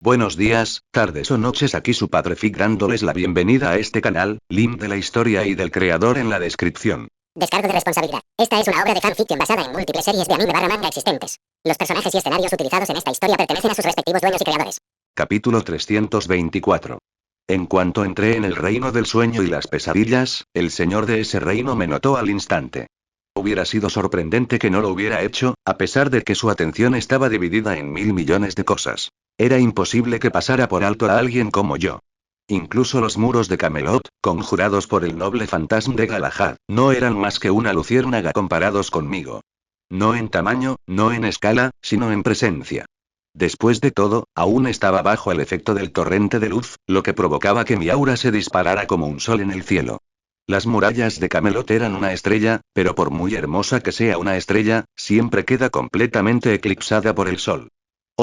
Buenos días, tardes o noches, aquí su padre Fig dándoles la bienvenida a este canal, link de la historia y del creador en la descripción. Descargo de responsabilidad. Esta es una obra de fanfiction basada en múltiples series de anime/manga existentes. Los personajes y escenarios utilizados en esta historia pertenecen a sus respectivos dueños y creadores. Capítulo 324. En cuanto entré en el reino del sueño y las pesadillas, el señor de ese reino me notó al instante. Hubiera sido sorprendente que no lo hubiera hecho, a pesar de que su atención estaba dividida en 1000 millones de cosas. Era imposible que pasara por alto a alguien como yo. Incluso los muros de Camelot, conjurados por el noble fantasma de Galahad, no eran más que una luciérnaga comparados conmigo. No en tamaño, no en escala, sino en presencia. Después de todo, aún estaba bajo el efecto del torrente de luz, lo que provocaba que mi aura se disparara como un sol en el cielo. Las murallas de Camelot eran una estrella, pero por muy hermosa que sea una estrella, siempre queda completamente eclipsada por el sol.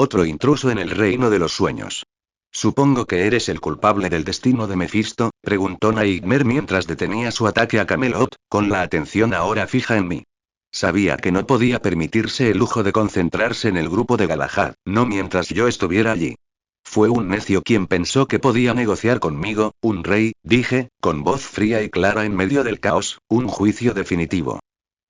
Otro intruso en el reino de los sueños. Supongo que eres el culpable del destino de Mefisto, preguntó Nightmare mientras detenía su ataque a Camelot, con la atención ahora fija en mí. Sabía que no podía permitirse el lujo de concentrarse en el grupo de Galahad, no mientras yo estuviera allí. Fue un necio quien pensó que podía negociar conmigo, un rey, dije, con voz fría y clara en medio del caos, un juicio definitivo.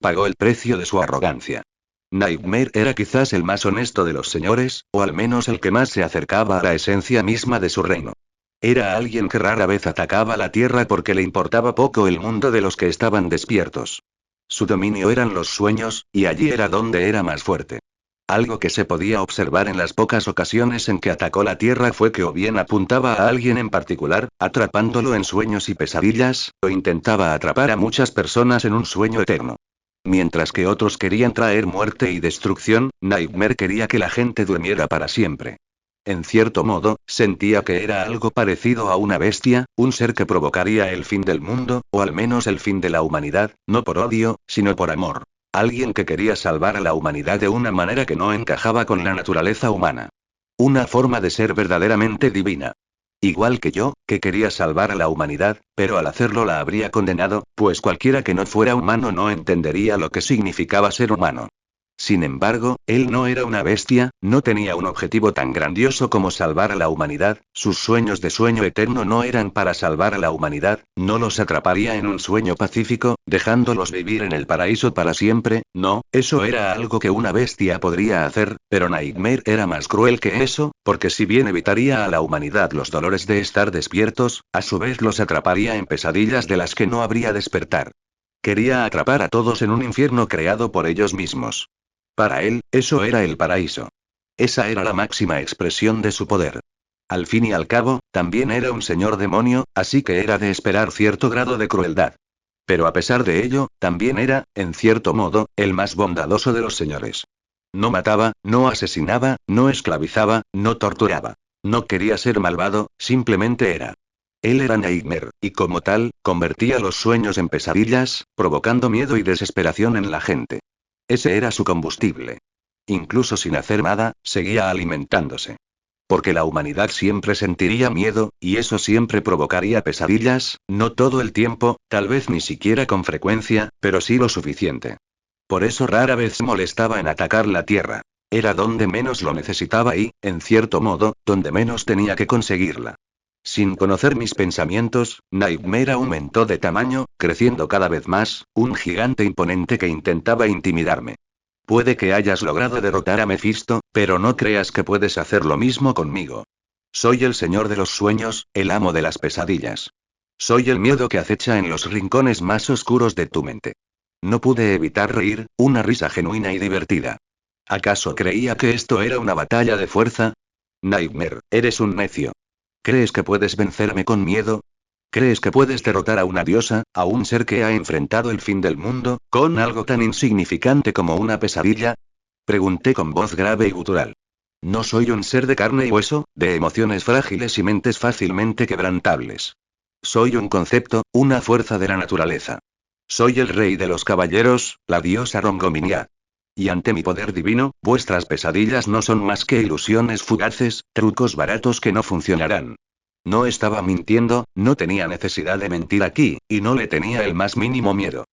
Pagó el precio de su arrogancia. Nightmare era quizás el más honesto de los señores, o al menos el que más se acercaba a la esencia misma de su reino. Era alguien que rara vez atacaba la tierra porque le importaba poco el mundo de los que estaban despiertos. Su dominio eran los sueños, y allí era donde era más fuerte. Algo que se podía observar en las pocas ocasiones en que atacó la tierra fue que o bien apuntaba a alguien en particular, atrapándolo en sueños y pesadillas, o intentaba atrapar a muchas personas en un sueño eterno. Mientras que otros querían traer muerte y destrucción, Nightmare quería que la gente durmiera para siempre. En cierto modo, sentía que era algo parecido a una bestia, un ser que provocaría el fin del mundo, o al menos el fin de la humanidad, no por odio, sino por amor. Alguien que quería salvar a la humanidad de una manera que no encajaba con la naturaleza humana. Una forma de ser verdaderamente divina. Igual que yo, que quería salvar a la humanidad, pero al hacerlo la habría condenado, pues cualquiera que no fuera humano no entendería lo que significaba ser humano. Sin embargo, él no era una bestia, no tenía un objetivo tan grandioso como salvar a la humanidad, sus sueños de sueño eterno no eran para salvar a la humanidad, no los atraparía en un sueño pacífico, dejándolos vivir en el paraíso para siempre, no, eso era algo que una bestia podría hacer, pero Nightmare era más cruel que eso, porque si bien evitaría a la humanidad los dolores de estar despiertos, a su vez los atraparía en pesadillas de las que no habría despertar. Quería atrapar a todos en un infierno creado por ellos mismos. Para él, eso era el paraíso. Esa era la máxima expresión de su poder. Al fin y al cabo, también era un señor demonio, así que era de esperar cierto grado de crueldad. Pero a pesar de ello, también era, en cierto modo, el más bondadoso de los señores. No mataba, no asesinaba, no esclavizaba, no torturaba. No quería ser malvado, simplemente era. Él era Nightmare, y como tal, convertía los sueños en pesadillas, provocando miedo y desesperación en la gente. Ese era su combustible. Incluso sin hacer nada, seguía alimentándose. Porque la humanidad siempre sentiría miedo, y eso siempre provocaría pesadillas, no todo el tiempo, tal vez ni siquiera con frecuencia, pero sí lo suficiente. Por eso rara vez se molestaba en atacar la Tierra. Era donde menos lo necesitaba y, en cierto modo, donde menos tenía que conseguirla. Sin conocer mis pensamientos, Nightmare aumentó de tamaño, creciendo cada vez más, un gigante imponente que intentaba intimidarme. Puede que hayas logrado derrotar a Mefisto, pero no creas que puedes hacer lo mismo conmigo. Soy el señor de los sueños, el amo de las pesadillas. Soy el miedo que acecha en los rincones más oscuros de tu mente. No pude evitar reír, una risa genuina y divertida. ¿Acaso creía que esto era una batalla de fuerza? Nightmare, eres un necio. ¿Crees que puedes vencerme con miedo? ¿Crees que puedes derrotar a una diosa, a un ser que ha enfrentado el fin del mundo, con algo tan insignificante como una pesadilla? Pregunté con voz grave y gutural. No soy un ser de carne y hueso, de emociones frágiles y mentes fácilmente quebrantables. Soy un concepto, una fuerza de la naturaleza. Soy el rey de los caballeros, la diosa Rongominia. Y ante mi poder divino, vuestras pesadillas no son más que ilusiones fugaces, trucos baratos que no funcionarán. No estaba mintiendo, no tenía necesidad de mentir aquí, y no le tenía el más mínimo miedo.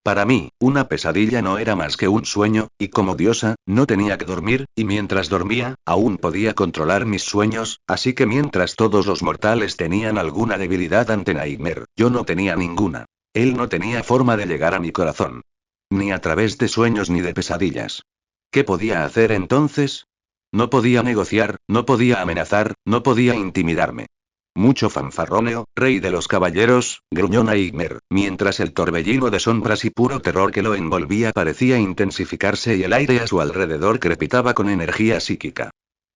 Para mí, una pesadilla no era más que un sueño, y como diosa, no tenía que dormir, y mientras dormía, aún podía controlar mis sueños, así que mientras todos los mortales tenían alguna debilidad ante Nightmare, yo no tenía ninguna. Él no tenía forma de llegar a mi corazón. Ni a través de sueños ni de pesadillas. ¿Qué podía hacer entonces? No podía negociar, no podía amenazar, no podía intimidarme. Mucho fanfarroneo, rey de los caballeros, gruñó Nightmare, mientras el torbellino de sombras y puro terror que lo envolvía parecía intensificarse y el aire a su alrededor crepitaba con energía psíquica.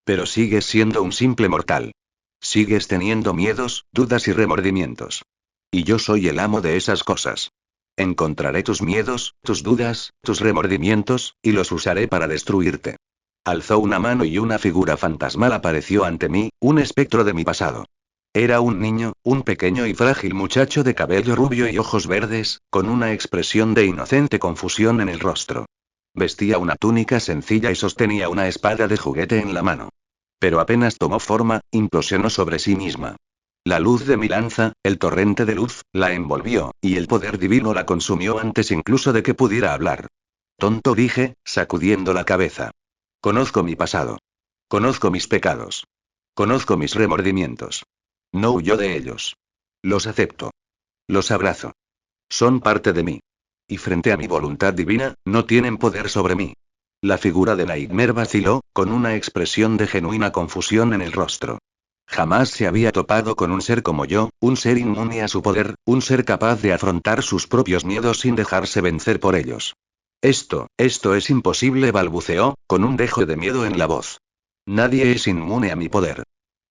Pero sigues siendo un simple mortal. Sigues teniendo miedos, dudas y remordimientos. Y yo soy el amo de esas cosas. Encontraré tus miedos, tus dudas, tus remordimientos, y los usaré para destruirte. Alzó una mano y una figura fantasmal apareció ante mí, un espectro de mi pasado. Era un niño, un pequeño y frágil muchacho de cabello rubio y ojos verdes, con una expresión de inocente confusión en el rostro. Vestía una túnica sencilla y sostenía una espada de juguete en la mano. Pero apenas tomó forma, implosionó sobre sí misma. La luz de mi lanza, el torrente de luz, la envolvió, y el poder divino la consumió antes incluso de que pudiera hablar. Tonto, dije, sacudiendo la cabeza. Conozco mi pasado. Conozco mis pecados. Conozco mis remordimientos. No huyo de ellos. Los acepto. Los abrazo. Son parte de mí. Y frente a mi voluntad divina, no tienen poder sobre mí. La figura de Nightmare vaciló, con una expresión de genuina confusión en el rostro. Jamás se había topado con un ser como yo, un ser inmune a su poder, un ser capaz de afrontar sus propios miedos sin dejarse vencer por ellos. Esto es imposible, balbuceó, con un dejo de miedo en la voz. Nadie es inmune a mi poder.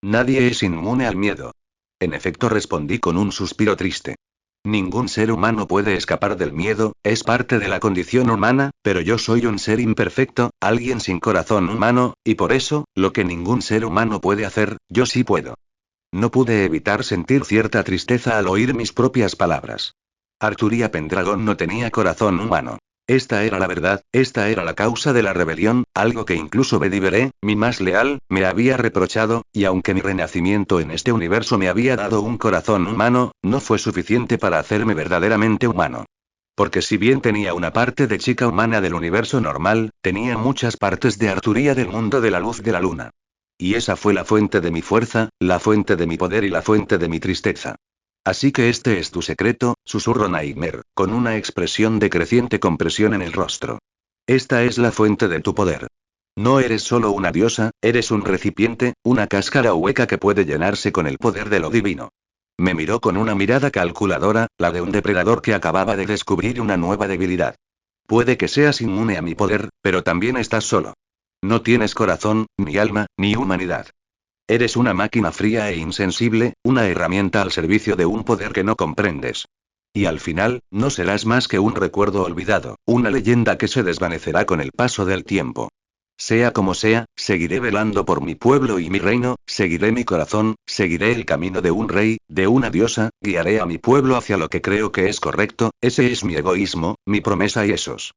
Nadie es inmune al miedo. En efecto, respondí con un suspiro triste. Ningún ser humano puede escapar del miedo, es parte de la condición humana, pero yo soy un ser imperfecto, alguien sin corazón humano, y por eso, lo que ningún ser humano puede hacer, yo sí puedo. No pude evitar sentir cierta tristeza al oír mis propias palabras. Arturia Pendragon no tenía corazón humano. Esta era la verdad, esta era la causa de la rebelión, algo que incluso Bedivere, mi más leal, me había reprochado, y aunque mi renacimiento en este universo me había dado un corazón humano, no fue suficiente para hacerme verdaderamente humano. Porque si bien tenía una parte de chica humana del universo normal, tenía muchas partes de Arturia del mundo de la luz de la luna. Y esa fue la fuente de mi fuerza, la fuente de mi poder y la fuente de mi tristeza. Así que este es tu secreto, susurró Nightmare, con una expresión de creciente compresión en el rostro. Esta es la fuente de tu poder. No eres solo una diosa, eres un recipiente, una cáscara hueca que puede llenarse con el poder de lo divino. Me miró con una mirada calculadora, la de un depredador que acababa de descubrir una nueva debilidad. Puede que seas inmune a mi poder, pero también estás solo. No tienes corazón, ni alma, ni humanidad. Eres una máquina fría e insensible, una herramienta al servicio de un poder que no comprendes. Y al final, no serás más que un recuerdo olvidado, una leyenda que se desvanecerá con el paso del tiempo. Sea como sea, seguiré velando por mi pueblo y mi reino, seguiré mi corazón, seguiré el camino de un rey, de una diosa, guiaré a mi pueblo hacia lo que creo que es correcto, ese es mi egoísmo, mi promesa y esos.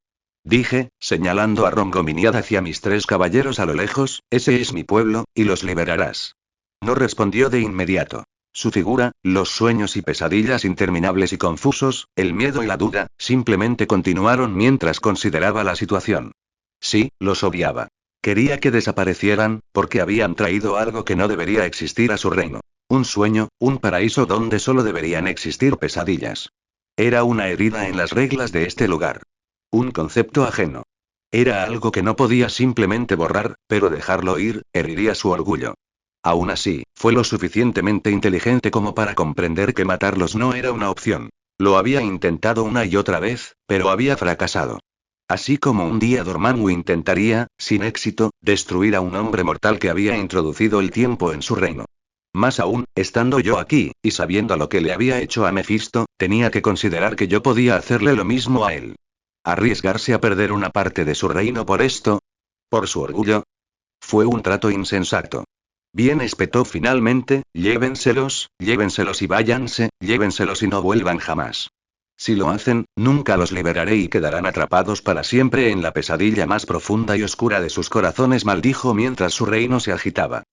Dije, señalando a Rongominiad hacia mis 3 caballeros a lo lejos, ese es mi pueblo, y los liberarás. No respondió de inmediato. Su figura, los sueños y pesadillas interminables y confusos, el miedo y la duda, simplemente continuaron mientras consideraba la situación. Sí, los odiaba. Quería que desaparecieran, porque habían traído algo que no debería existir a su reino. Un sueño, un paraíso donde solo deberían existir pesadillas. Era una herida en las reglas de este lugar. Un concepto ajeno. Era algo que no podía simplemente borrar, pero dejarlo ir, heriría su orgullo. Aún así, fue lo suficientemente inteligente como para comprender que matarlos no era una opción. Lo había intentado una y otra vez, pero había fracasado. Así como un día Dormammu intentaría, sin éxito, destruir a un hombre mortal que había introducido el tiempo en su reino. Más aún, estando yo aquí, y sabiendo lo que le había hecho a Mephisto, tenía que considerar que yo podía hacerle lo mismo a él. ¿Arriesgarse a perder una parte de su reino por esto? ¿Por su orgullo? Fue un trato insensato. Bien, espetó finalmente, llévenselos y váyanse, llévenselos y no vuelvan jamás. Si lo hacen, nunca los liberaré y quedarán atrapados para siempre en la pesadilla más profunda y oscura de sus corazones, maldijo mientras su reino se agitaba.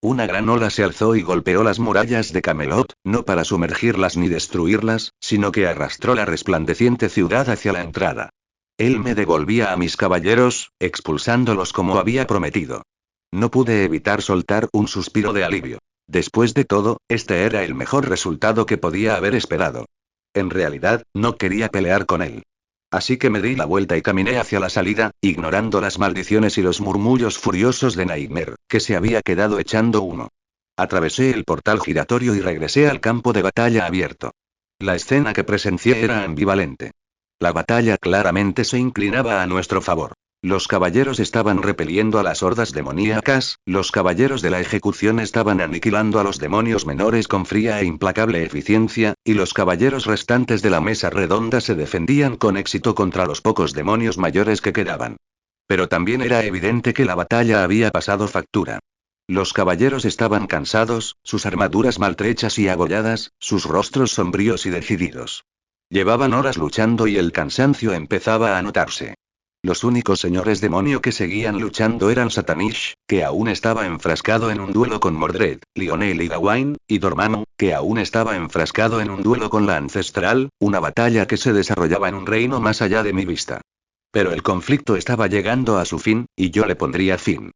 Una gran ola se alzó y golpeó las murallas de Camelot, no para sumergirlas ni destruirlas, sino que arrastró la resplandeciente ciudad hacia la entrada. Él me devolvía a mis caballeros, expulsándolos como había prometido. No pude evitar soltar un suspiro de alivio. Después de todo, este era el mejor resultado que podía haber esperado. En realidad, no quería pelear con él. Así que me di la vuelta y caminé hacia la salida, ignorando las maldiciones y los murmullos furiosos de Nightmare, que se había quedado echando humo. Atravesé el portal giratorio y regresé al campo de batalla abierto. La escena que presencié era ambivalente. La batalla claramente se inclinaba a nuestro favor. Los caballeros estaban repeliendo a las hordas demoníacas, los caballeros de la ejecución estaban aniquilando a los demonios menores con fría e implacable eficiencia, y los caballeros restantes de la mesa redonda se defendían con éxito contra los pocos demonios mayores que quedaban. Pero también era evidente que la batalla había pasado factura. Los caballeros estaban cansados, sus armaduras maltrechas y abolladas, sus rostros sombríos y decididos. Llevaban horas luchando y el cansancio empezaba a notarse. Los únicos señores demonio que seguían luchando eran Satanish, que aún estaba enfrascado en un duelo con Mordred, Lionel y Gawain, y Dormammu, que aún estaba enfrascado en un duelo con la Ancestral, una batalla que se desarrollaba en un reino más allá de mi vista. Pero el conflicto estaba llegando a su fin, y yo le pondría fin.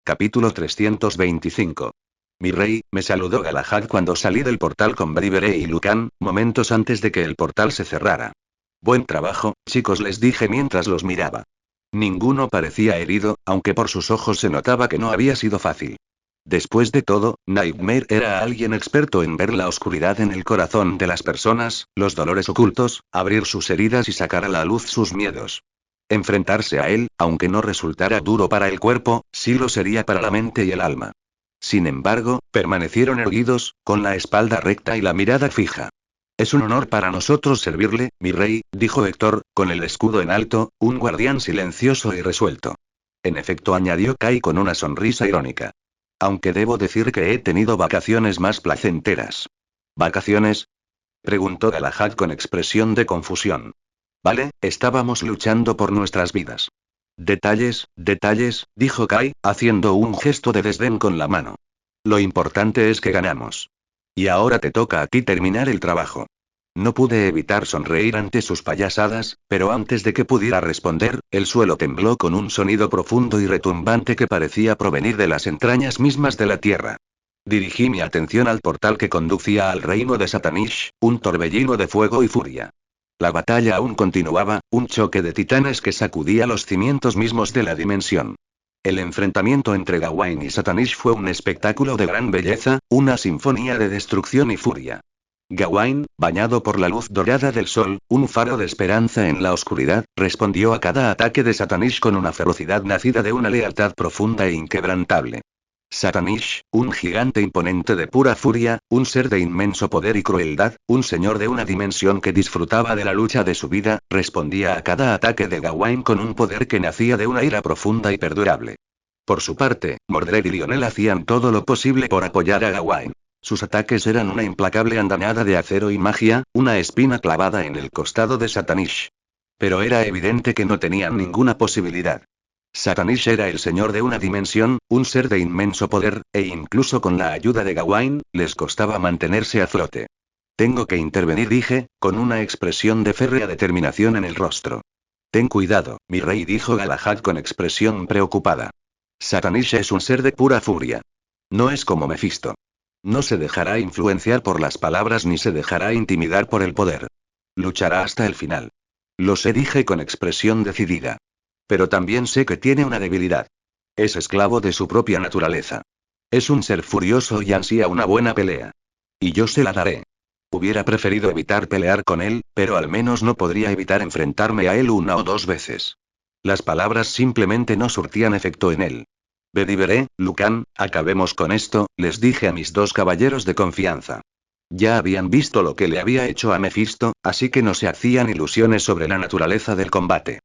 Capítulo 325. Mi rey, me saludó Galahad cuando salí del portal con Bedivere y Lucan, momentos antes de que el portal se cerrara. Buen trabajo, chicos, les dije mientras los miraba. Ninguno parecía herido, aunque por sus ojos se notaba que no había sido fácil. Después de todo, Nightmare era alguien experto en ver la oscuridad en el corazón de las personas, los dolores ocultos, abrir sus heridas y sacar a la luz sus miedos. Enfrentarse a él, aunque no resultara duro para el cuerpo, sí lo sería para la mente y el alma. Sin embargo, permanecieron erguidos, con la espalda recta y la mirada fija. Es un honor para nosotros servirle, mi rey, dijo Héctor, con el escudo en alto, un guardián silencioso y resuelto. En efecto, añadió Kai con una sonrisa irónica. Aunque debo decir que he tenido vacaciones más placenteras. ¿Vacaciones? Preguntó Galahad con expresión de confusión. Vale, estábamos luchando por nuestras vidas. Detalles, dijo Kai, haciendo un gesto de desdén con la mano. Lo importante es que ganamos. Y ahora te toca a ti terminar el trabajo. No pude evitar sonreír ante sus payasadas, pero antes de que pudiera responder, el suelo tembló con un sonido profundo y retumbante que parecía provenir de las entrañas mismas de la tierra. Dirigí mi atención al portal que conducía al reino de Satanish, un torbellino de fuego y furia. La batalla aún continuaba, un choque de titanes que sacudía los cimientos mismos de la dimensión. El enfrentamiento entre Gawain y Satanish fue un espectáculo de gran belleza, una sinfonía de destrucción y furia. Gawain, bañado por la luz dorada del sol, un faro de esperanza en la oscuridad, respondió a cada ataque de Satanish con una ferocidad nacida de una lealtad profunda e inquebrantable. Satanish, un gigante imponente de pura furia, un ser de inmenso poder y crueldad, un señor de una dimensión que disfrutaba de la lucha de su vida, respondía a cada ataque de Gawain con un poder que nacía de una ira profunda y perdurable. Por su parte, Mordred y Lionel hacían todo lo posible por apoyar a Gawain. Sus ataques eran una implacable andanada de acero y magia, una espina clavada en el costado de Satanish. Pero era evidente que no tenían ninguna posibilidad. Satanish era el señor de una dimensión, un ser de inmenso poder, e incluso con la ayuda de Gawain, les costaba mantenerse a flote. Tengo que intervenir, dije, con una expresión de férrea determinación en el rostro. Ten cuidado, mi rey, dijo Galahad con expresión preocupada. Satanish es un ser de pura furia. No es como Mefisto. No se dejará influenciar por las palabras ni se dejará intimidar por el poder. Luchará hasta el final. Lo sé, dije con expresión decidida. Pero también sé que tiene una debilidad. Es esclavo de su propia naturaleza. Es un ser furioso y ansía una buena pelea. Y yo se la daré. Hubiera preferido evitar pelear con él, pero al menos no podría evitar enfrentarme a él una o dos veces. Las palabras simplemente no surtían efecto en él. Bedivere, Lucan, acabemos con esto, les dije a mis dos caballeros de confianza. Ya habían visto lo que le había hecho a Mefisto, así que no se hacían ilusiones sobre la naturaleza del combate.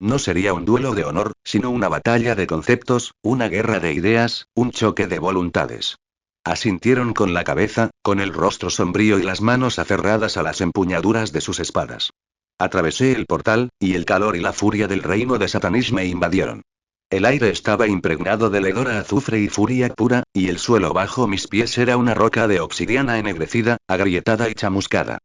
No sería un duelo de honor, sino una batalla de conceptos, una guerra de ideas, un choque de voluntades. Asintieron con la cabeza, con el rostro sombrío y las manos aferradas a las empuñaduras de sus espadas. Atravesé el portal, y el calor y la furia del reino de Satanish me invadieron. El aire estaba impregnado del hedor a azufre y furia pura, y el suelo bajo mis pies era una roca de obsidiana ennegrecida, agrietada y chamuscada.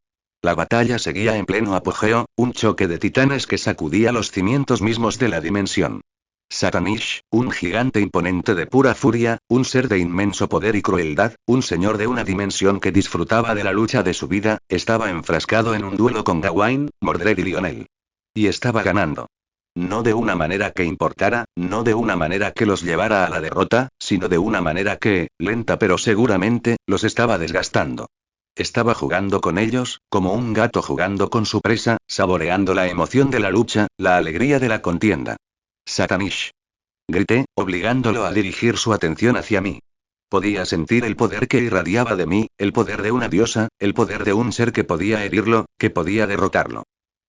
La batalla seguía en pleno apogeo, un choque de titanes que sacudía los cimientos mismos de la dimensión. Satanish, un gigante imponente de pura furia, un ser de inmenso poder y crueldad, un señor de una dimensión que disfrutaba de la lucha de su vida, estaba enfrascado en un duelo con Gawain, Mordred y Lionel. Y estaba ganando. No de una manera que importara, no de una manera que los llevara a la derrota, sino de una manera que, lenta pero seguramente, los estaba desgastando. Estaba jugando con ellos, como un gato jugando con su presa, saboreando la emoción de la lucha, la alegría de la contienda. Satanish. Grité, obligándolo a dirigir su atención hacia mí. Podía sentir el poder que irradiaba de mí, el poder de una diosa, el poder de un ser que podía herirlo, que podía derrotarlo.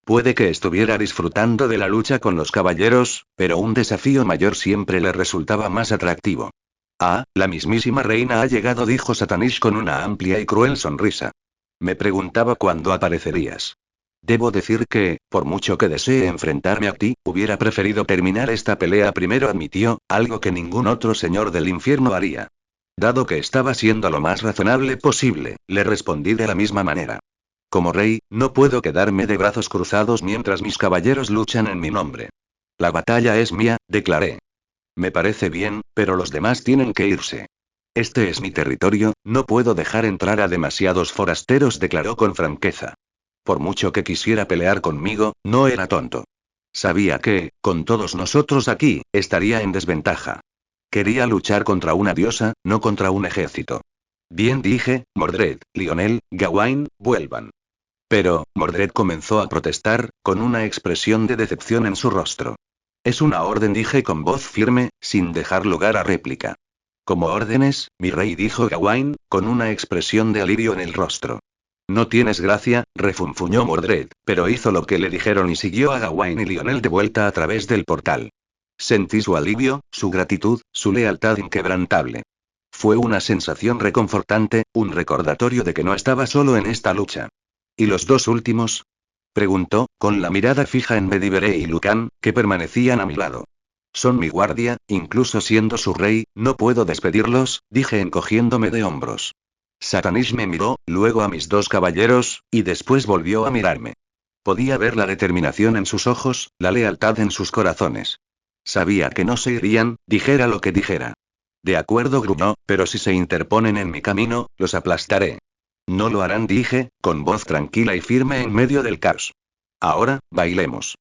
Puede que estuviera disfrutando de la lucha con los caballeros, pero un desafío mayor siempre le resultaba más atractivo. Ah, la mismísima reina ha llegado, dijo Satanish con una amplia y cruel sonrisa. Me preguntaba cuándo aparecerías. Debo decir que, por mucho que desee enfrentarme a ti, hubiera preferido terminar esta pelea primero, admitió, algo que ningún otro señor del infierno haría. Dado que estaba siendo lo más razonable posible, le respondí de la misma manera. Como rey, no puedo quedarme de brazos cruzados mientras mis caballeros luchan en mi nombre. La batalla es mía, declaré. Me parece bien, pero los demás tienen que irse. Este es mi territorio, no puedo dejar entrar a demasiados forasteros, declaró con franqueza. Por mucho que quisiera pelear conmigo, no era tonto. Sabía que, con todos nosotros aquí, estaría en desventaja. Quería luchar contra una diosa, no contra un ejército. Bien, dije, Mordred, Lionel, Gawain, vuelvan. Pero, Mordred comenzó a protestar, con una expresión de decepción en su rostro. Es una orden, dije con voz firme, sin dejar lugar a réplica. Como órdenes, mi rey, dijo Gawain, con una expresión de alivio en el rostro. No tienes gracia, refunfuñó Mordred, pero hizo lo que le dijeron y siguió a Gawain y Lionel de vuelta a través del portal. Sentí su alivio, su gratitud, su lealtad inquebrantable. Fue una sensación reconfortante, un recordatorio de que no estaba solo en esta lucha. ¿Y los dos últimos? Preguntó, con la mirada fija en Bedivere y Lucan, que permanecían a mi lado. Son mi guardia, incluso siendo su rey, no puedo despedirlos, dije encogiéndome de hombros. Satanish me miró, luego a mis dos caballeros, y después volvió a mirarme. Podía ver la determinación en sus ojos, la lealtad en sus corazones. Sabía que no se irían, dijera lo que dijera. De acuerdo, gruñó, pero si se interponen en mi camino, los aplastaré. No lo harán, dije, con voz tranquila y firme en medio del caos. Ahora, bailemos.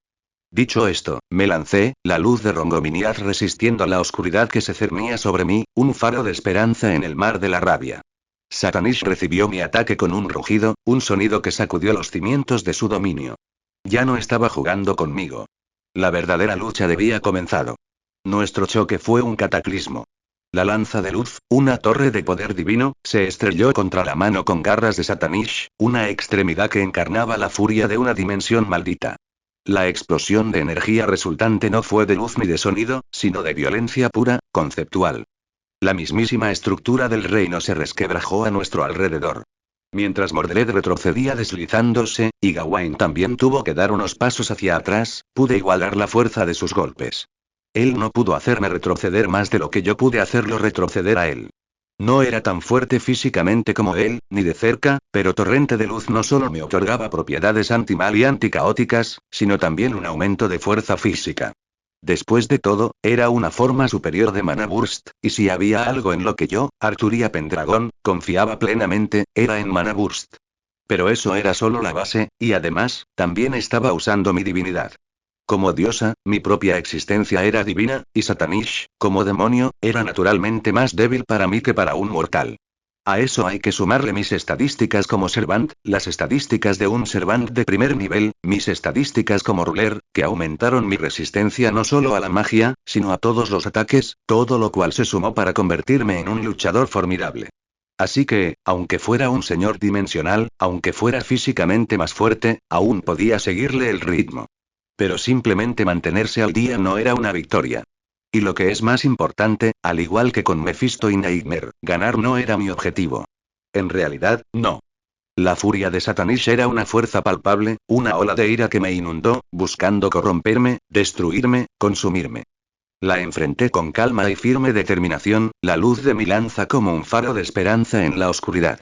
Dicho esto, me lancé, la luz de Rongominiath resistiendo a la oscuridad que se cernía sobre mí, un faro de esperanza en el mar de la rabia. Satanish recibió mi ataque con un rugido, un sonido que sacudió los cimientos de su dominio. Ya no estaba jugando conmigo. La verdadera lucha debía comenzado. Nuestro choque fue un cataclismo. La lanza de luz, una torre de poder divino, se estrelló contra la mano con garras de Satanish, una extremidad que encarnaba la furia de una dimensión maldita. La explosión de energía resultante no fue de luz ni de sonido, sino de violencia pura, conceptual. La mismísima estructura del reino se resquebrajó a nuestro alrededor. Mientras Mordred retrocedía deslizándose, y Gawain también tuvo que dar unos pasos hacia atrás, pude igualar la fuerza de sus golpes. Él no pudo hacerme retroceder más de lo que yo pude hacerlo retroceder a él. No era tan fuerte físicamente como él, ni de cerca, pero Torrente de Luz no solo me otorgaba propiedades antimal y anticaóticas, sino también un aumento de fuerza física. Después de todo, era una forma superior de Mana Burst, y si había algo en lo que yo, Arturia Pendragon, confiaba plenamente, era en Mana Burst. Pero eso era solo la base, y además, también estaba usando mi divinidad. Como diosa, mi propia existencia era divina, y Satanish, como demonio, era naturalmente más débil para mí que para un mortal. A eso hay que sumarle mis estadísticas como Servant, las estadísticas de un Servant de primer nivel, mis estadísticas como Ruler, que aumentaron mi resistencia no solo a la magia, sino a todos los ataques, todo lo cual se sumó para convertirme en un luchador formidable. Así que, aunque fuera un señor dimensional, aunque fuera físicamente más fuerte, aún podía seguirle el ritmo. Pero simplemente mantenerse al día no era una victoria. Y lo que es más importante, al igual que con Mephisto y Nightmare, ganar no era mi objetivo. En realidad, no. La furia de Satanish era una fuerza palpable, una ola de ira que me inundó, buscando corromperme, destruirme, consumirme. La enfrenté con calma y firme determinación, la luz de mi lanza como un faro de esperanza en la oscuridad.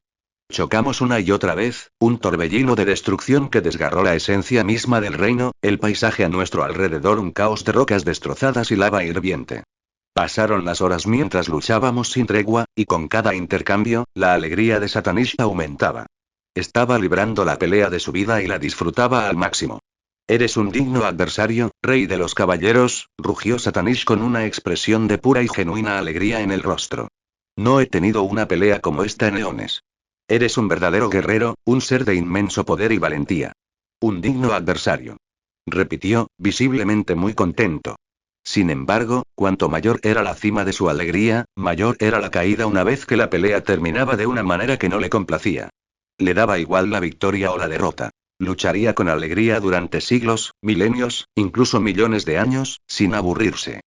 Chocamos una y otra vez, un torbellino de destrucción que desgarró la esencia misma del reino, el paisaje a nuestro alrededor un caos de rocas destrozadas y lava hirviente. Pasaron las horas mientras luchábamos sin tregua, y con cada intercambio, la alegría de Satanish aumentaba. Estaba librando la pelea de su vida y la disfrutaba al máximo. Eres un digno adversario, rey de los caballeros, rugió Satanish con una expresión de pura y genuina alegría en el rostro. No he tenido una pelea como esta en eones. Eres un verdadero guerrero, un ser de inmenso poder y valentía. Un digno adversario. Repitió, visiblemente muy contento. Sin embargo, cuanto mayor era la cima de su alegría, mayor era la caída una vez que la pelea terminaba de una manera que no le complacía. Le daba igual la victoria o la derrota. Lucharía con alegría durante siglos, milenios, incluso millones de años, sin aburrirse.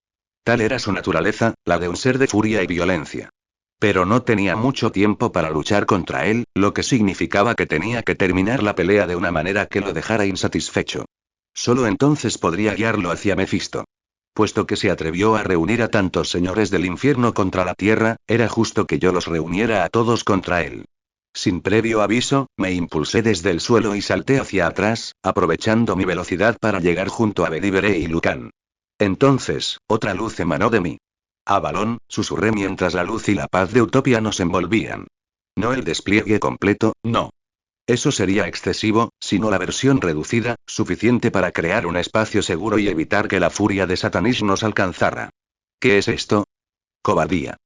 Tal era su naturaleza, la de un ser de furia y violencia. Pero no tenía mucho tiempo para luchar contra él, lo que significaba que tenía que terminar la pelea de una manera que lo dejara insatisfecho. Solo entonces podría guiarlo hacia Mefisto. Puesto que se atrevió a reunir a tantos señores del infierno contra la tierra, era justo que yo los reuniera a todos contra él. Sin previo aviso, me impulsé desde el suelo y salté hacia atrás, aprovechando mi velocidad para llegar junto a Bedivere y Lucan. Entonces, otra luz emanó de mí. Avalón, susurré mientras la luz y la paz de Utopia nos envolvían. No el despliegue completo, no. Eso sería excesivo, sino la versión reducida, suficiente para crear un espacio seguro y evitar que la furia de Satanish nos alcanzara. ¿Qué es esto? Cobardía.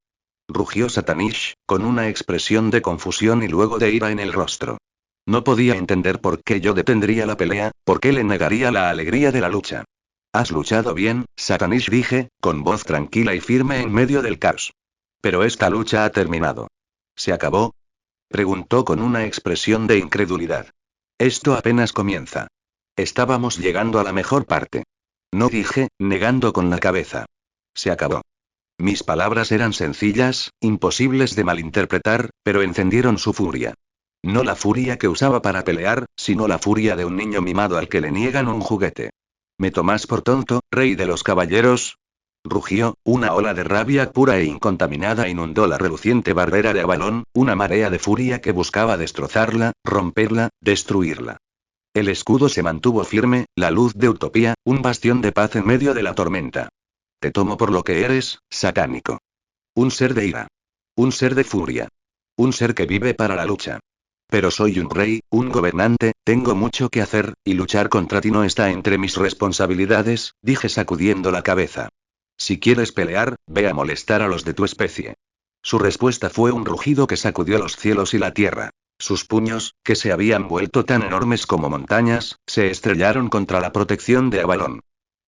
Rugió Satanish, con una expresión de confusión y luego de ira en el rostro. No podía entender por qué yo detendría la pelea, por qué le negaría la alegría de la lucha. Has luchado bien, Satanish, dije, con voz tranquila y firme en medio del caos. Pero esta lucha ha terminado. ¿Se acabó? Preguntó con una expresión de incredulidad. Esto apenas comienza. Estábamos llegando a la mejor parte. No, dije, negando con la cabeza. Se acabó. Mis palabras eran sencillas, imposibles de malinterpretar, pero encendieron su furia. No la furia que usaba para pelear, sino la furia de un niño mimado al que le niegan un juguete. ¿Me tomás por tonto, rey de los caballeros? Rugió, una ola de rabia pura e incontaminada inundó la reluciente barrera de Avalón, una marea de furia que buscaba destrozarla, romperla, destruirla. El escudo se mantuvo firme, la luz de Utopía, un bastión de paz en medio de la tormenta. Te tomo por lo que eres, satánico. Un ser de ira. Un ser de furia. Un ser que vive para la lucha. Pero soy un rey, un gobernante, tengo mucho que hacer, y luchar contra ti no está entre mis responsabilidades, dije sacudiendo la cabeza. Si quieres pelear, ve a molestar a los de tu especie. Su respuesta fue un rugido que sacudió los cielos y la tierra. Sus puños, que se habían vuelto tan enormes como montañas, se estrellaron contra la protección de Avalón.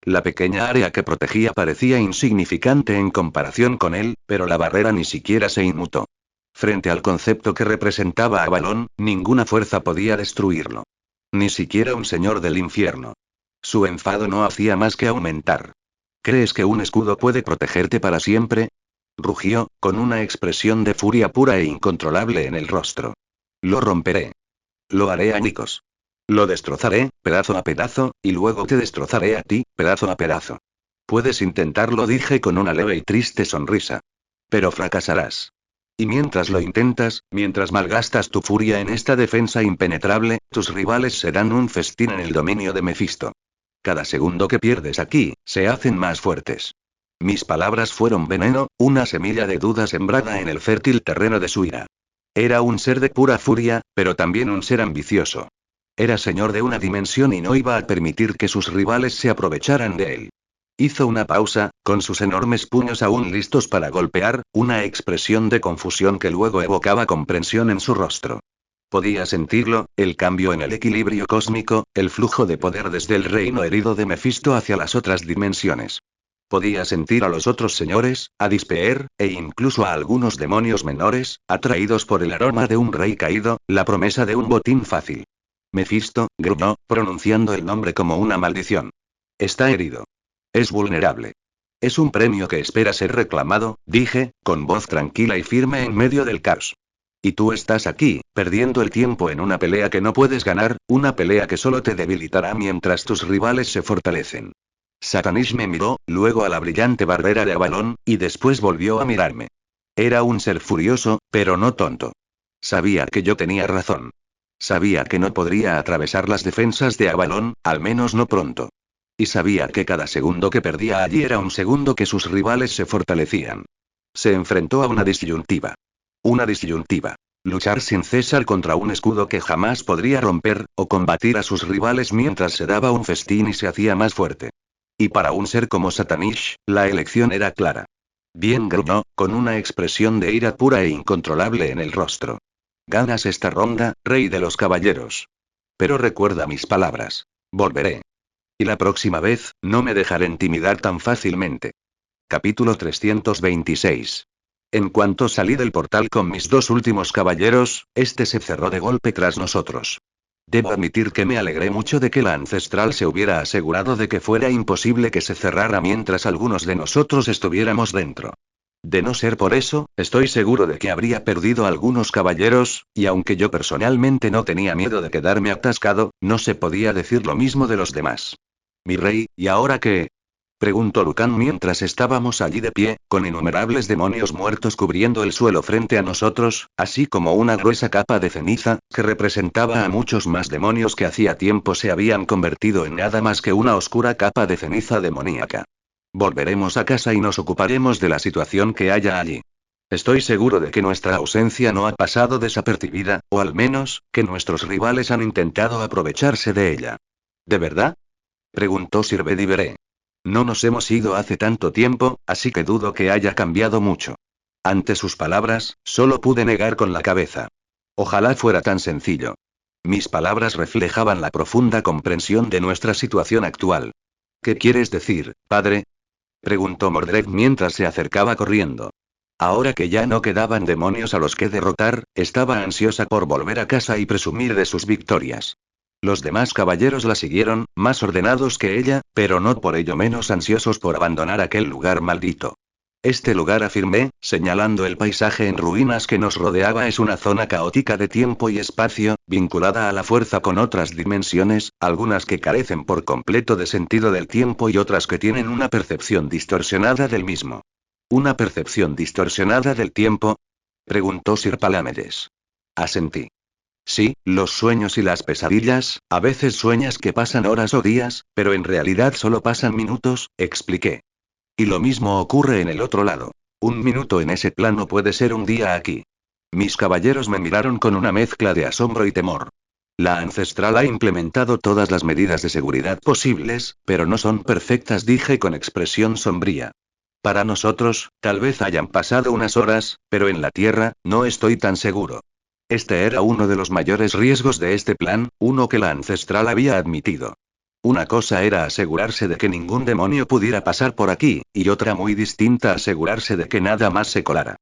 La pequeña área que protegía parecía insignificante en comparación con él, pero la barrera ni siquiera se inmutó. Frente al concepto que representaba Avalón, ninguna fuerza podía destruirlo. Ni siquiera un señor del infierno. Su enfado no hacía más que aumentar. ¿Crees que un escudo puede protegerte para siempre? Rugió, con una expresión de furia pura e incontrolable en el rostro. Lo romperé. Lo haré añicos. Lo destrozaré, pedazo a pedazo, y luego te destrozaré a ti, pedazo a pedazo. Puedes intentarlo, dije con una leve y triste sonrisa. Pero fracasarás. Y mientras lo intentas, mientras malgastas tu furia en esta defensa impenetrable, tus rivales serán un festín en el dominio de Mefisto. Cada segundo que pierdes aquí, se hacen más fuertes. Mis palabras fueron veneno, una semilla de duda sembrada en el fértil terreno de su ira. Era un ser de pura furia, pero también un ser ambicioso. Era señor de una dimensión y no iba a permitir que sus rivales se aprovecharan de él. Hizo una pausa, con sus enormes puños aún listos para golpear, una expresión de confusión que luego evocaba comprensión en su rostro. Podía sentirlo, el cambio en el equilibrio cósmico, el flujo de poder desde el reino herido de Mefisto hacia las otras dimensiones. Podía sentir a los otros señores, a Dispeer, e incluso a algunos demonios menores, atraídos por el aroma de un rey caído, la promesa de un botín fácil. Mefisto, gruñó, pronunciando el nombre como una maldición. Está herido. Es vulnerable. Es un premio que espera ser reclamado, dije, con voz tranquila y firme en medio del caos. Y tú estás aquí, perdiendo el tiempo en una pelea que no puedes ganar, una pelea que solo te debilitará mientras tus rivales se fortalecen. Satanish me miró, luego a la brillante barrera de Avalon, y después volvió a mirarme. Era un ser furioso, pero no tonto. Sabía que yo tenía razón. Sabía que no podría atravesar las defensas de Avalon, al menos no pronto. Y sabía que cada segundo que perdía allí era un segundo que sus rivales se fortalecían. Se enfrentó a una disyuntiva. Una disyuntiva. Luchar sin cesar contra un escudo que jamás podría romper, o combatir a sus rivales mientras se daba un festín y se hacía más fuerte. Y para un ser como Satanish, la elección era clara. Bien, gruñó, con una expresión de ira pura e incontrolable en el rostro. Ganas esta ronda, rey de los caballeros. Pero recuerda mis palabras. Volveré. Y la próxima vez, no me dejaré intimidar tan fácilmente. Capítulo 326. En cuanto salí del portal con mis dos últimos caballeros, este se cerró de golpe tras nosotros. Debo admitir que me alegré mucho de que la ancestral se hubiera asegurado de que fuera imposible que se cerrara mientras algunos de nosotros estuviéramos dentro. De no ser por eso, estoy seguro de que habría perdido algunos caballeros, y aunque yo personalmente no tenía miedo de quedarme atascado, no se podía decir lo mismo de los demás. Mi rey, ¿y ahora qué? Preguntó Lucan mientras estábamos allí de pie, con innumerables demonios muertos cubriendo el suelo frente a nosotros, así como una gruesa capa de ceniza, que representaba a muchos más demonios que hacía tiempo se habían convertido en nada más que una oscura capa de ceniza demoníaca. Volveremos a casa y nos ocuparemos de la situación que haya allí. Estoy seguro de que nuestra ausencia no ha pasado desapercibida, o al menos, que nuestros rivales han intentado aprovecharse de ella. ¿De verdad? Preguntó Sir Bedivere. No nos hemos ido hace tanto tiempo, así que dudo que haya cambiado mucho. Ante sus palabras, solo pude negar con la cabeza. Ojalá fuera tan sencillo. Mis palabras reflejaban la profunda comprensión de nuestra situación actual. ¿Qué quieres decir, padre? Preguntó Mordred mientras se acercaba corriendo. Ahora que ya no quedaban demonios a los que derrotar, estaba ansiosa por volver a casa y presumir de sus victorias. Los demás caballeros la siguieron, más ordenados que ella, pero no por ello menos ansiosos por abandonar aquel lugar maldito. Este lugar, afirmé, señalando el paisaje en ruinas que nos rodeaba, es una zona caótica de tiempo y espacio, vinculada a la fuerza con otras dimensiones, algunas que carecen por completo de sentido del tiempo y otras que tienen una percepción distorsionada del mismo. ¿Una percepción distorsionada del tiempo? Preguntó Sir Palamedes. Asentí. Sí, los sueños y las pesadillas, a veces sueñas que pasan horas o días, pero en realidad solo pasan minutos, expliqué. Y lo mismo ocurre en el otro lado. Un minuto en ese plano puede ser un día aquí. Mis caballeros me miraron con una mezcla de asombro y temor. La ancestral ha implementado todas las medidas de seguridad posibles, pero no son perfectas, dije con expresión sombría. Para nosotros, tal vez hayan pasado unas horas, pero en la Tierra, no estoy tan seguro. Este era uno de los mayores riesgos de este plan, uno que la ancestral había admitido. Una cosa era asegurarse de que ningún demonio pudiera pasar por aquí, y otra muy distinta asegurarse de que nada más se colara.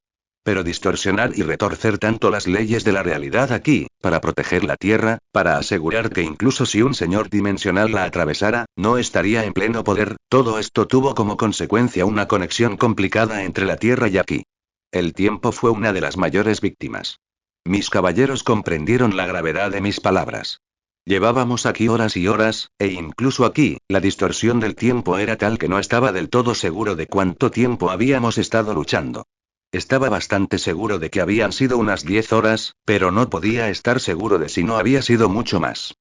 Pero distorsionar y retorcer tanto las leyes de la realidad aquí, para proteger la Tierra, para asegurar que incluso si un señor dimensional la atravesara, no estaría en pleno poder, todo esto tuvo como consecuencia una conexión complicada entre la Tierra y aquí. El tiempo fue una de las mayores víctimas. Mis caballeros comprendieron la gravedad de mis palabras. Llevábamos aquí horas y horas, e incluso aquí, la distorsión del tiempo era tal que no estaba del todo seguro de cuánto tiempo habíamos estado luchando. Estaba bastante seguro de que habían sido unas 10 horas, pero no podía estar seguro de si no había sido mucho más.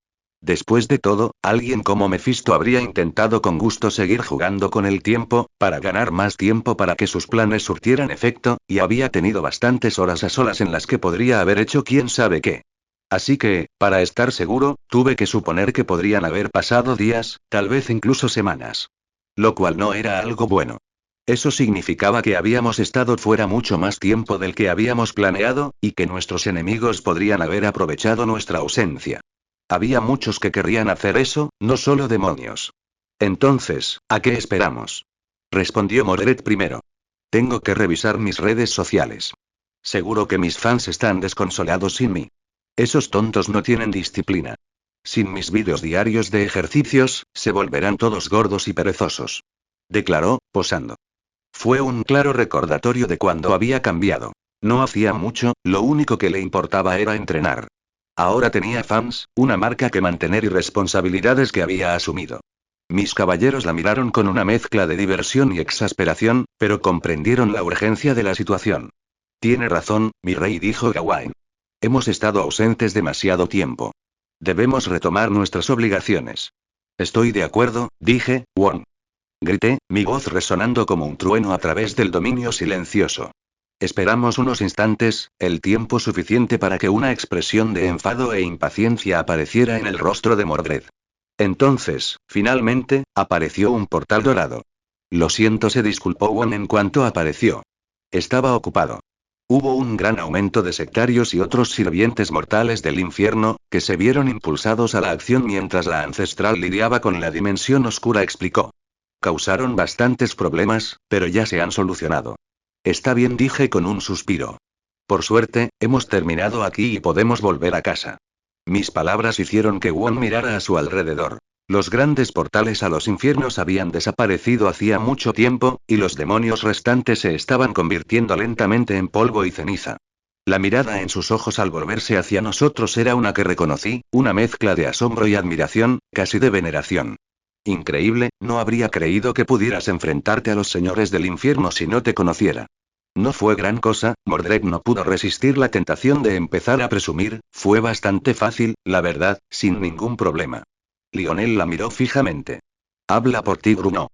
Después de todo, alguien como Mephisto habría intentado con gusto seguir jugando con el tiempo, para ganar más tiempo para que sus planes surtieran efecto, y había tenido bastantes horas a solas en las que podría haber hecho quién sabe qué. Así que, para estar seguro, tuve que suponer que podrían haber pasado días, tal vez incluso semanas. Lo cual no era algo bueno. Eso significaba que habíamos estado fuera mucho más tiempo del que habíamos planeado, y que nuestros enemigos podrían haber aprovechado nuestra ausencia. Había muchos que querrían hacer eso, no solo demonios. Entonces, ¿a qué esperamos? Respondió Mordred primero. Tengo que revisar mis redes sociales. Seguro que mis fans están desconsolados sin mí. Esos tontos no tienen disciplina. Sin mis vídeos diarios de ejercicios, se volverán todos gordos y perezosos. Declaró, posando. Fue un claro recordatorio de cuando había cambiado. No hacía mucho, lo único que le importaba era entrenar. Ahora tenía fans, una marca que mantener y responsabilidades que había asumido. Mis caballeros la miraron con una mezcla de diversión y exasperación, pero comprendieron la urgencia de la situación. Tiene razón, mi rey, dijo Gawain. Hemos estado ausentes demasiado tiempo. Debemos retomar nuestras obligaciones. Estoy de acuerdo, dije, Wong. Grité, mi voz resonando como un trueno a través del dominio silencioso. Esperamos unos instantes, el tiempo suficiente para que una expresión de enfado e impaciencia apareciera en el rostro de Mordred. Entonces, finalmente, apareció un portal dorado. Lo siento, se disculpó Wong en cuanto apareció. Estaba ocupado. Hubo un gran aumento de sectarios y otros sirvientes mortales del infierno, que se vieron impulsados a la acción mientras la ancestral lidiaba con la dimensión oscura, explicó. Causaron bastantes problemas, pero ya se han solucionado. Está bien, dije con un suspiro. Por suerte, hemos terminado aquí y podemos volver a casa. Mis palabras hicieron que Wong mirara a su alrededor. Los grandes portales a los infiernos habían desaparecido hacía mucho tiempo, y los demonios restantes se estaban convirtiendo lentamente en polvo y ceniza. La mirada en sus ojos al volverse hacia nosotros era una que reconocí, una mezcla de asombro y admiración, casi de veneración. Increíble, no habría creído que pudieras enfrentarte a los señores del infierno si no te conociera. No fue gran cosa, Mordred no pudo resistir la tentación de empezar a presumir, fue bastante fácil, la verdad, sin ningún problema. Lionel la miró fijamente. Habla por ti, gruñó.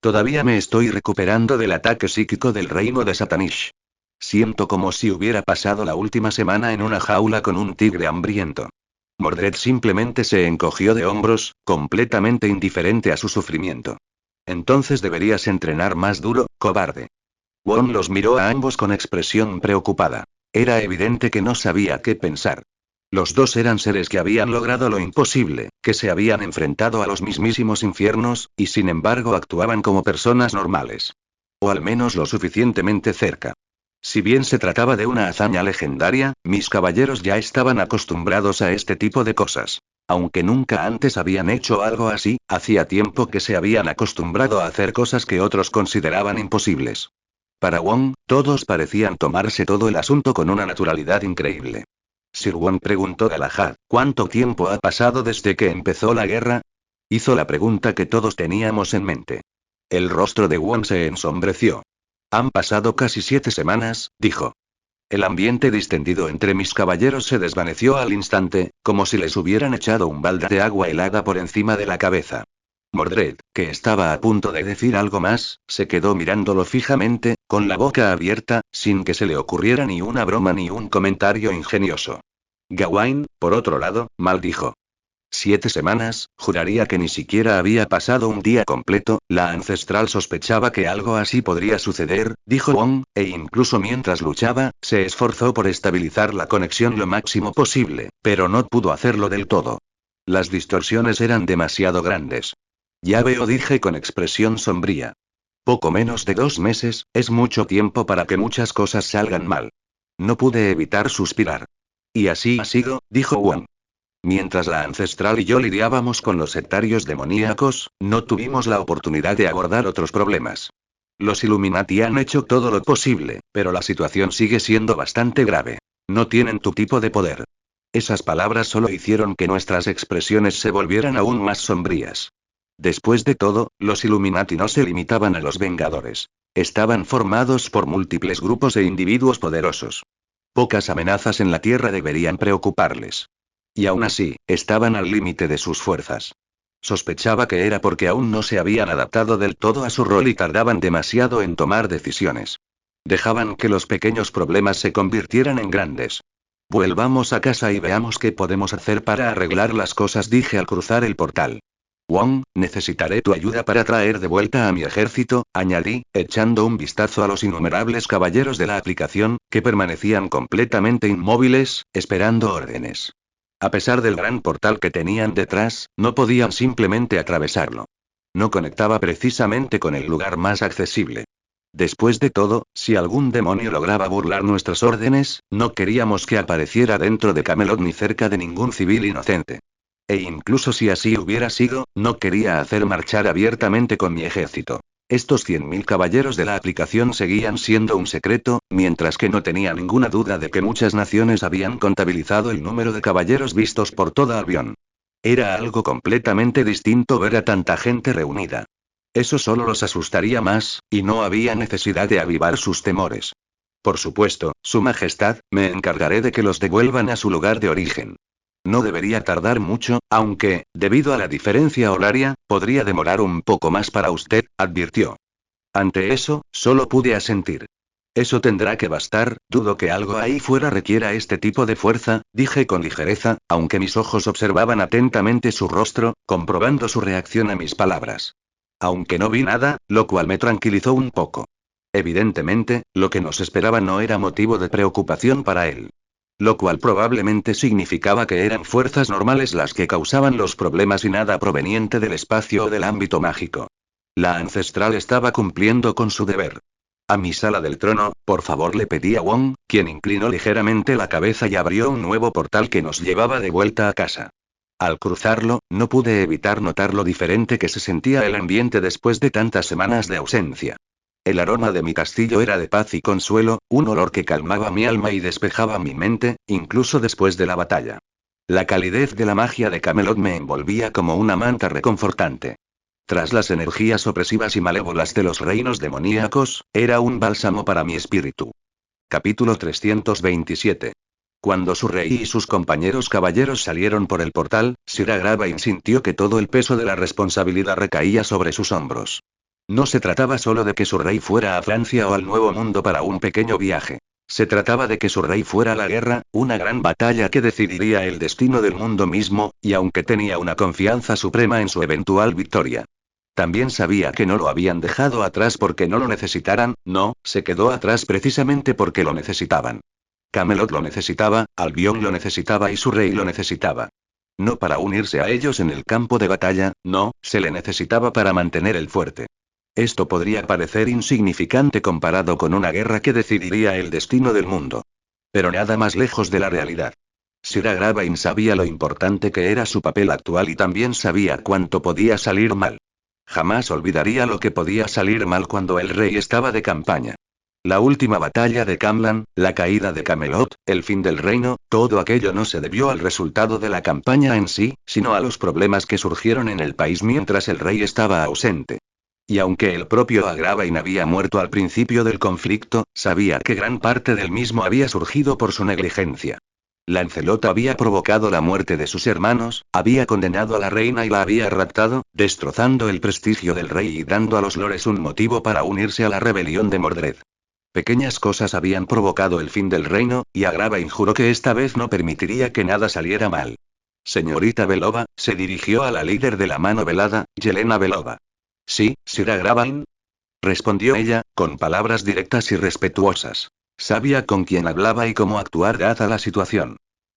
Todavía me estoy recuperando del ataque psíquico del reino de Satanish. Siento como si hubiera pasado la última semana en una jaula con un tigre hambriento. Mordred simplemente se encogió de hombros, completamente indiferente a su sufrimiento. Entonces deberías entrenar más duro, cobarde. Wong los miró a ambos con expresión preocupada. Era evidente que no sabía qué pensar. Los dos eran seres que habían logrado lo imposible, que se habían enfrentado a los mismísimos infiernos, y sin embargo actuaban como personas normales. O al menos lo suficientemente cerca. Si bien se trataba de una hazaña legendaria, mis caballeros ya estaban acostumbrados a este tipo de cosas. Aunque nunca antes habían hecho algo así, hacía tiempo que se habían acostumbrado a hacer cosas que otros consideraban imposibles. Para Wong, todos parecían tomarse todo el asunto con una naturalidad increíble. Sir Wong, preguntó Galahad, ¿cuánto tiempo ha pasado desde que empezó la guerra? Hizo la pregunta que todos teníamos en mente. El rostro de Wong se ensombreció. Han pasado casi 7 semanas, dijo. El ambiente distendido entre mis caballeros se desvaneció al instante, como si les hubieran echado un balde de agua helada por encima de la cabeza. Mordred, que estaba a punto de decir algo más, se quedó mirándolo fijamente, con la boca abierta, sin que se le ocurriera ni una broma ni un comentario ingenioso. Gawain, por otro lado, maldijo. 7 semanas, juraría que ni siquiera había pasado un día completo, la ancestral sospechaba que algo así podría suceder, dijo Wong, e incluso mientras luchaba, se esforzó por estabilizar la conexión lo máximo posible, pero no pudo hacerlo del todo. Las distorsiones eran demasiado grandes. Ya veo, dije con expresión sombría. Poco menos de 2 meses, es mucho tiempo para que muchas cosas salgan mal. No pude evitar suspirar. Y así ha sido, dijo Wong. Mientras la ancestral y yo lidiábamos con los sectarios demoníacos, no tuvimos la oportunidad de abordar otros problemas. Los Illuminati han hecho todo lo posible, pero la situación sigue siendo bastante grave. No tienen tu tipo de poder. Esas palabras solo hicieron que nuestras expresiones se volvieran aún más sombrías. Después de todo, los Illuminati no se limitaban a los Vengadores. Estaban formados por múltiples grupos e individuos poderosos. Pocas amenazas en la Tierra deberían preocuparles. Y aún así, estaban al límite de sus fuerzas. Sospechaba que era porque aún no se habían adaptado del todo a su rol y tardaban demasiado en tomar decisiones. Dejaban que los pequeños problemas se convirtieran en grandes. Vuelvamos a casa y veamos qué podemos hacer para arreglar las cosas, dije al cruzar el portal. Wong, necesitaré tu ayuda para traer de vuelta a mi ejército, añadí, echando un vistazo a los innumerables caballeros de la aplicación, que permanecían completamente inmóviles, esperando órdenes. A pesar del gran portal que tenían detrás, no podían simplemente atravesarlo. No conectaba precisamente con el lugar más accesible. Después de todo, si algún demonio lograba burlar nuestras órdenes, no queríamos que apareciera dentro de Camelot ni cerca de ningún civil inocente. E incluso si así hubiera sido, no quería hacer marchar abiertamente con mi ejército. Estos 100.000 caballeros de la aplicación seguían siendo un secreto, mientras que no tenía ninguna duda de que muchas naciones habían contabilizado el número de caballeros vistos por toda Albion. Era algo completamente distinto ver a tanta gente reunida. Eso solo los asustaría más, y no había necesidad de avivar sus temores. Por supuesto, Su Majestad, me encargaré de que los devuelvan a su lugar de origen. No debería tardar mucho, aunque, debido a la diferencia horaria, podría demorar un poco más para usted, advirtió. Ante eso, solo pude asentir. Eso tendrá que bastar, dudo que algo ahí fuera requiera este tipo de fuerza, dije con ligereza, aunque mis ojos observaban atentamente su rostro, comprobando su reacción a mis palabras. Aunque no vi nada, lo cual me tranquilizó un poco. Evidentemente, lo que nos esperaba no era motivo de preocupación para él. Lo cual probablemente significaba que eran fuerzas normales las que causaban los problemas y nada proveniente del espacio o del ámbito mágico. La ancestral estaba cumpliendo con su deber. A mi sala del trono, por favor, le pedí a Wong, quien inclinó ligeramente la cabeza y abrió un nuevo portal que nos llevaba de vuelta a casa. Al cruzarlo, no pude evitar notar lo diferente que se sentía el ambiente después de tantas semanas de ausencia. El aroma de mi castillo era de paz y consuelo, un olor que calmaba mi alma y despejaba mi mente, incluso después de la batalla. La calidez de la magia de Camelot me envolvía como una manta reconfortante. Tras las energías opresivas y malévolas de los reinos demoníacos, era un bálsamo para mi espíritu. Capítulo 327. Cuando su rey y sus compañeros caballeros salieron por el portal, Sir Agravain sintió que todo el peso de la responsabilidad recaía sobre sus hombros. No se trataba solo de que su rey fuera a Francia o al Nuevo Mundo para un pequeño viaje. Se trataba de que su rey fuera a la guerra, una gran batalla que decidiría el destino del mundo mismo, y aunque tenía una confianza suprema en su eventual victoria. También sabía que no lo habían dejado atrás porque no lo necesitaran, no, se quedó atrás precisamente porque lo necesitaban. Camelot lo necesitaba, Albion lo necesitaba y su rey lo necesitaba. No para unirse a ellos en el campo de batalla, no, se le necesitaba para mantener el fuerte. Esto podría parecer insignificante comparado con una guerra que decidiría el destino del mundo. Pero nada más lejos de la realidad. Sir Agravain sabía lo importante que era su papel actual y también sabía cuánto podía salir mal. Jamás olvidaría lo que podía salir mal cuando el rey estaba de campaña. La última batalla de Camlan, la caída de Camelot, el fin del reino, todo aquello no se debió al resultado de la campaña en sí, sino a los problemas que surgieron en el país mientras el rey estaba ausente. Y aunque el propio Agravain había muerto al principio del conflicto, sabía que gran parte del mismo había surgido por su negligencia. Lancelot había provocado la muerte de sus hermanos, había condenado a la reina y la había raptado, destrozando el prestigio del rey y dando a los lores un motivo para unirse a la rebelión de Mordred. Pequeñas cosas habían provocado el fin del reino, y Agravain juró que esta vez no permitiría que nada saliera mal. Señorita Belova, se dirigió a la líder de la mano velada, Yelena Belova. Sí, Sir Agravain, respondió ella, con palabras directas y respetuosas. Sabía con quién hablaba y cómo actuar dada la situación.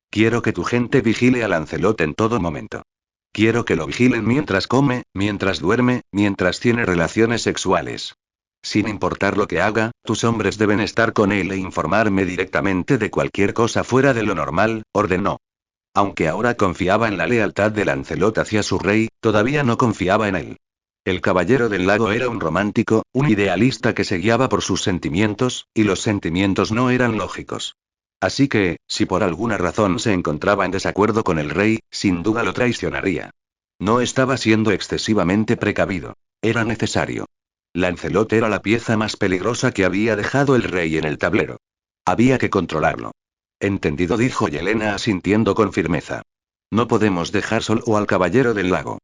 Quiero que tu gente vigile a Lancelot en todo momento. Quiero que lo vigilen mientras come, mientras duerme, mientras tiene relaciones sexuales. Sin importar lo que haga, tus hombres deben estar con él e informarme directamente de cualquier cosa fuera de lo normal, ordenó. Aunque ahora confiaba en la lealtad de Lancelot hacia su rey, todavía no confiaba en él. El caballero del lago era un romántico, un idealista que se guiaba por sus sentimientos, y los sentimientos no eran lógicos. Así que, si por alguna razón se encontraba en desacuerdo con el rey, sin duda lo traicionaría. No estaba siendo excesivamente precavido. Era necesario. Lancelot era la pieza más peligrosa que había dejado el rey en el tablero. Había que controlarlo. Entendido, dijo Yelena asintiendo con firmeza. No podemos dejar solo al caballero del lago.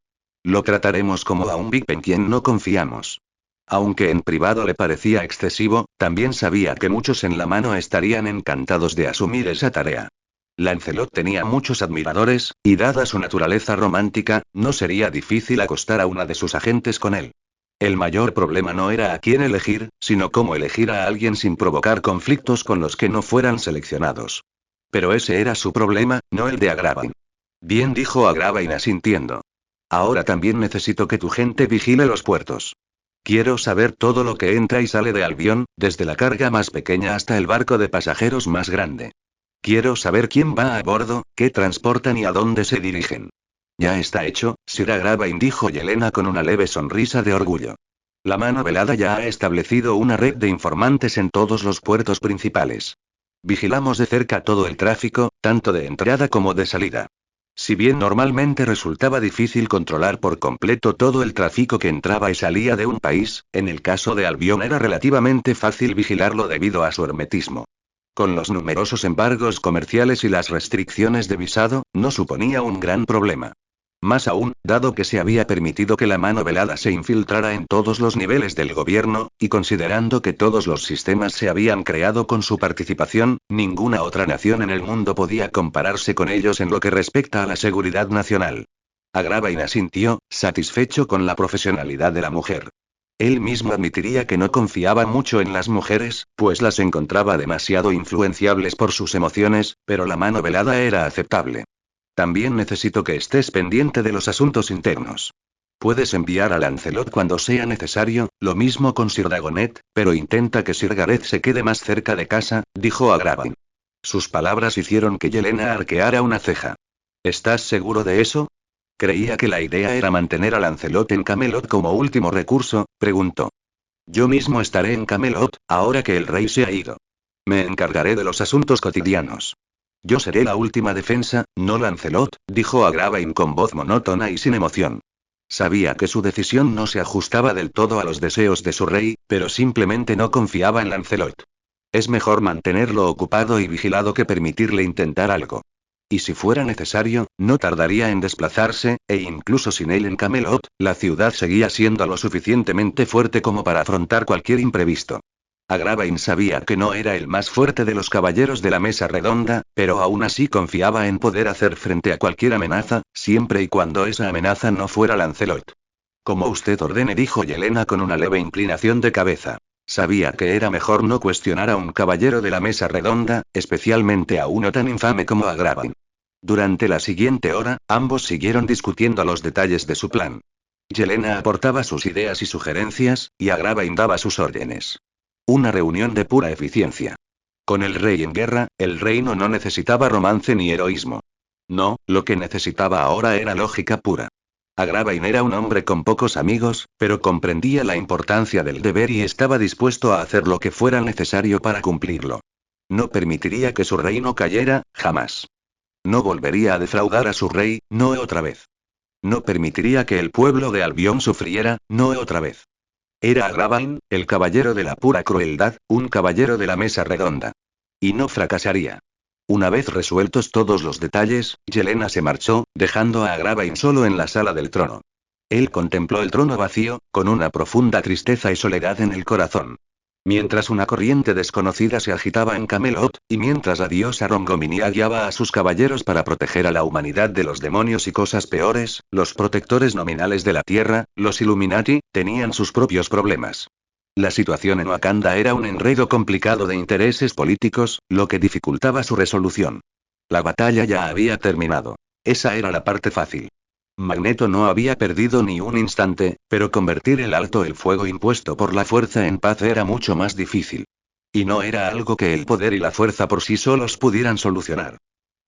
Lo trataremos como a un Big Ben quien no confiamos. Aunque en privado le parecía excesivo, también sabía que muchos en la mano estarían encantados de asumir esa tarea. Lancelot tenía muchos admiradores, y dada su naturaleza romántica, no sería difícil acostar a una de sus agentes con él. El mayor problema no era a quién elegir, sino cómo elegir a alguien sin provocar conflictos con los que no fueran seleccionados. Pero ese era su problema, no el de Agravain. Bien, dijo Agravain asintiendo. Ahora también necesito que tu gente vigile los puertos. Quiero saber todo lo que entra y sale de Albion, desde la carga más pequeña hasta el barco de pasajeros más grande. Quiero saber quién va a bordo, qué transportan y a dónde se dirigen. Ya está hecho, Sir Agravain, dijo Yelena con una leve sonrisa de orgullo. La mano velada ya ha establecido una red de informantes en todos los puertos principales. Vigilamos de cerca todo el tráfico, tanto de entrada como de salida. Si bien normalmente resultaba difícil controlar por completo todo el tráfico que entraba y salía de un país, en el caso de Albion era relativamente fácil vigilarlo debido a su hermetismo. Con los numerosos embargos comerciales y las restricciones de visado, no suponía un gran problema. Más aún, dado que se había permitido que la mano velada se infiltrara en todos los niveles del gobierno, y considerando que todos los sistemas se habían creado con su participación, ninguna otra nación en el mundo podía compararse con ellos en lo que respecta a la seguridad nacional. Agravain asintió, satisfecho con la profesionalidad de la mujer. Él mismo admitiría que no confiaba mucho en las mujeres, pues las encontraba demasiado influenciables por sus emociones, pero la mano velada era aceptable. También necesito que estés pendiente de los asuntos internos. Puedes enviar a Lancelot cuando sea necesario, lo mismo con Sir Dagonet, pero intenta que Sir Gareth se quede más cerca de casa, dijo Agravain. Sus palabras hicieron que Yelena arqueara una ceja. ¿Estás seguro de eso? Creía que la idea era mantener a Lancelot en Camelot como último recurso, preguntó. Yo mismo estaré en Camelot, ahora que el rey se ha ido. Me encargaré de los asuntos cotidianos. Yo seré la última defensa, no Lancelot, dijo Agravain con voz monótona y sin emoción. Sabía que su decisión no se ajustaba del todo a los deseos de su rey, pero simplemente no confiaba en Lancelot. Es mejor mantenerlo ocupado y vigilado que permitirle intentar algo. Y si fuera necesario, no tardaría en desplazarse, e incluso sin él en Camelot, la ciudad seguía siendo lo suficientemente fuerte como para afrontar cualquier imprevisto. Agravain sabía que no era el más fuerte de los caballeros de la mesa redonda, pero aún así confiaba en poder hacer frente a cualquier amenaza, siempre y cuando esa amenaza no fuera Lancelot. Como usted ordene, dijo Yelena con una leve inclinación de cabeza. Sabía que era mejor no cuestionar a un caballero de la mesa redonda, especialmente a uno tan infame como Agravain. Durante la siguiente hora, ambos siguieron discutiendo los detalles de su plan. Yelena aportaba sus ideas y sugerencias, y Agravain daba sus órdenes. Una reunión de pura eficiencia. Con el rey en guerra, el reino no necesitaba romance ni heroísmo. No, lo que necesitaba ahora era lógica pura. Agravain era un hombre con pocos amigos, pero comprendía la importancia del deber y estaba dispuesto a hacer lo que fuera necesario para cumplirlo. No permitiría que su reino cayera, jamás. No volvería a defraudar a su rey, no otra vez. No permitiría que el pueblo de Albion sufriera, no otra vez. Era Agravain, el caballero de la pura crueldad, un caballero de la mesa redonda. Y no fracasaría. Una vez resueltos todos los detalles, Yelena se marchó, dejando a Agravain solo en la sala del trono. Él contempló el trono vacío, con una profunda tristeza y soledad en el corazón. Mientras una corriente desconocida se agitaba en Camelot, y mientras la diosa Rongominia guiaba a sus caballeros para proteger a la humanidad de los demonios y cosas peores, los protectores nominales de la Tierra, los Illuminati, tenían sus propios problemas. La situación en Wakanda era un enredo complicado de intereses políticos, lo que dificultaba su resolución. La batalla ya había terminado. Esa era la parte fácil. Magneto no había perdido ni un instante, pero convertir el alto el fuego impuesto por la fuerza en paz era mucho más difícil. Y no era algo que el poder y la fuerza por sí solos pudieran solucionar.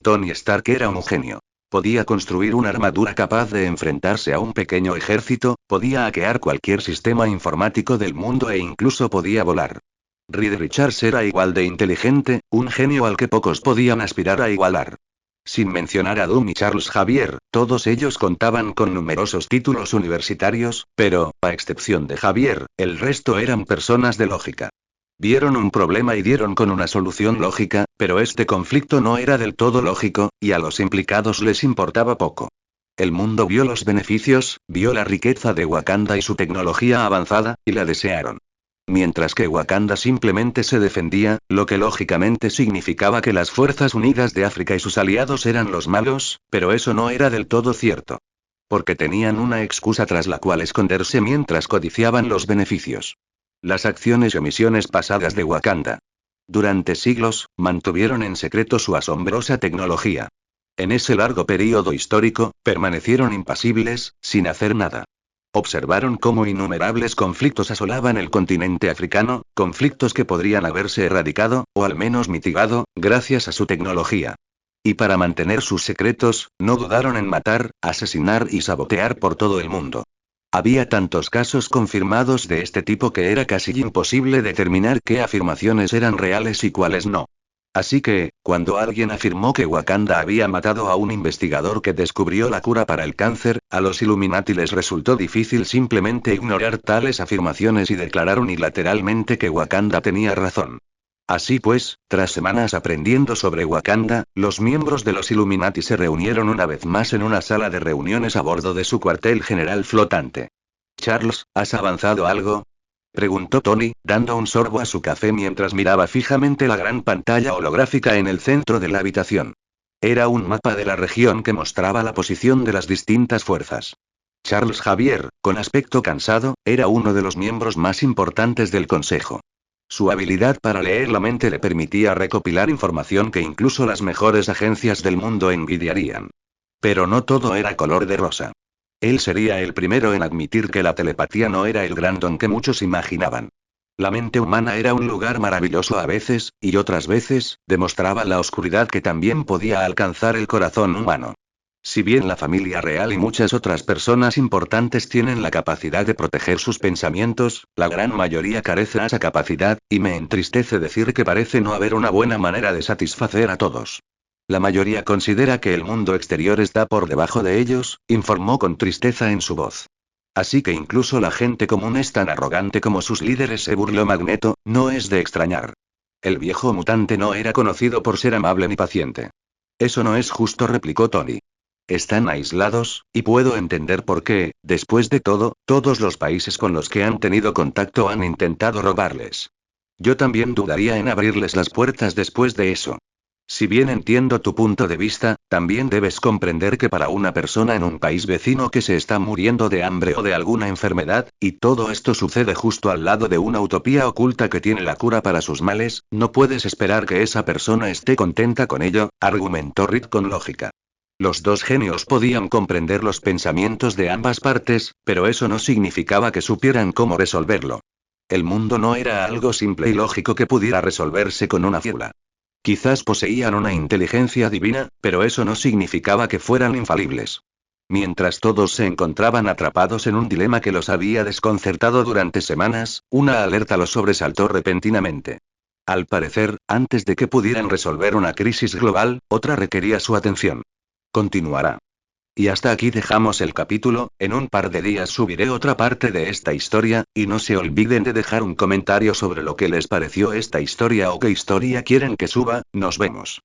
Tony Stark era un genio. Podía construir una armadura capaz de enfrentarse a un pequeño ejército, podía hackear cualquier sistema informático del mundo e incluso podía volar. Reed Richards era igual de inteligente, un genio al que pocos podían aspirar a igualar. Sin mencionar a Doom y Charles Xavier, todos ellos contaban con numerosos títulos universitarios, pero, a excepción de Xavier, el resto eran personas de lógica. Vieron un problema y dieron con una solución lógica, pero este conflicto no era del todo lógico, y a los implicados les importaba poco. El mundo vio los beneficios, vio la riqueza de Wakanda y su tecnología avanzada, y la desearon. Mientras que Wakanda simplemente se defendía, lo que lógicamente significaba que las Fuerzas Unidas de África y sus aliados eran los malos, pero eso no era del todo cierto. Porque tenían una excusa tras la cual esconderse mientras codiciaban los beneficios. Las acciones y omisiones pasadas de Wakanda. Durante siglos, mantuvieron en secreto su asombrosa tecnología. En ese largo período histórico, permanecieron impasibles, sin hacer nada. Observaron cómo innumerables conflictos asolaban el continente africano, conflictos que podrían haberse erradicado, o al menos mitigado, gracias a su tecnología. Y para mantener sus secretos, no dudaron en matar, asesinar y sabotear por todo el mundo. Había tantos casos confirmados de este tipo que era casi imposible determinar qué afirmaciones eran reales y cuáles no. Así que, cuando alguien afirmó que Wakanda había matado a un investigador que descubrió la cura para el cáncer, a los Illuminati les resultó difícil simplemente ignorar tales afirmaciones y declarar unilateralmente que Wakanda tenía razón. Así pues, tras semanas aprendiendo sobre Wakanda, los miembros de los Illuminati se reunieron una vez más en una sala de reuniones a bordo de su cuartel general flotante. Charles, ¿has avanzado algo? Preguntó Tony, dando un sorbo a su café mientras miraba fijamente la gran pantalla holográfica en el centro de la habitación. Era un mapa de la región que mostraba la posición de las distintas fuerzas. Charles Xavier, con aspecto cansado, era uno de los miembros más importantes del Consejo. Su habilidad para leer la mente le permitía recopilar información que incluso las mejores agencias del mundo envidiarían. Pero no todo era color de rosa. Él sería el primero en admitir que la telepatía no era el gran don que muchos imaginaban. La mente humana era un lugar maravilloso a veces, y otras veces, demostraba la oscuridad que también podía alcanzar el corazón humano. Si bien la familia real y muchas otras personas importantes tienen la capacidad de proteger sus pensamientos, la gran mayoría carece de esa capacidad, y me entristece decir que parece no haber una buena manera de satisfacer a todos. La mayoría considera que el mundo exterior está por debajo de ellos, informó con tristeza en su voz. Así que incluso la gente común es tan arrogante como sus líderes, se burló Magneto, no es de extrañar. El viejo mutante no era conocido por ser amable ni paciente. Eso no es justo, replicó Tony. Están aislados, y puedo entender por qué, después de todo, todos los países con los que han tenido contacto han intentado robarles. Yo también dudaría en abrirles las puertas después de eso. Si bien entiendo tu punto de vista, también debes comprender que para una persona en un país vecino que se está muriendo de hambre o de alguna enfermedad, y todo esto sucede justo al lado de una utopía oculta que tiene la cura para sus males, no puedes esperar que esa persona esté contenta con ello, argumentó Reed con lógica. Los dos genios podían comprender los pensamientos de ambas partes, pero eso no significaba que supieran cómo resolverlo. El mundo no era algo simple y lógico que pudiera resolverse con una fórmula. Quizás poseían una inteligencia divina, pero eso no significaba que fueran infalibles. Mientras todos se encontraban atrapados en un dilema que los había desconcertado durante semanas, una alerta los sobresaltó repentinamente. Al parecer, antes de que pudieran resolver una crisis global, otra requería su atención. Continuará. Y hasta aquí dejamos el capítulo, en un par de días subiré otra parte de esta historia, y no se olviden de dejar un comentario sobre lo que les pareció esta historia o qué historia quieren que suba, nos vemos.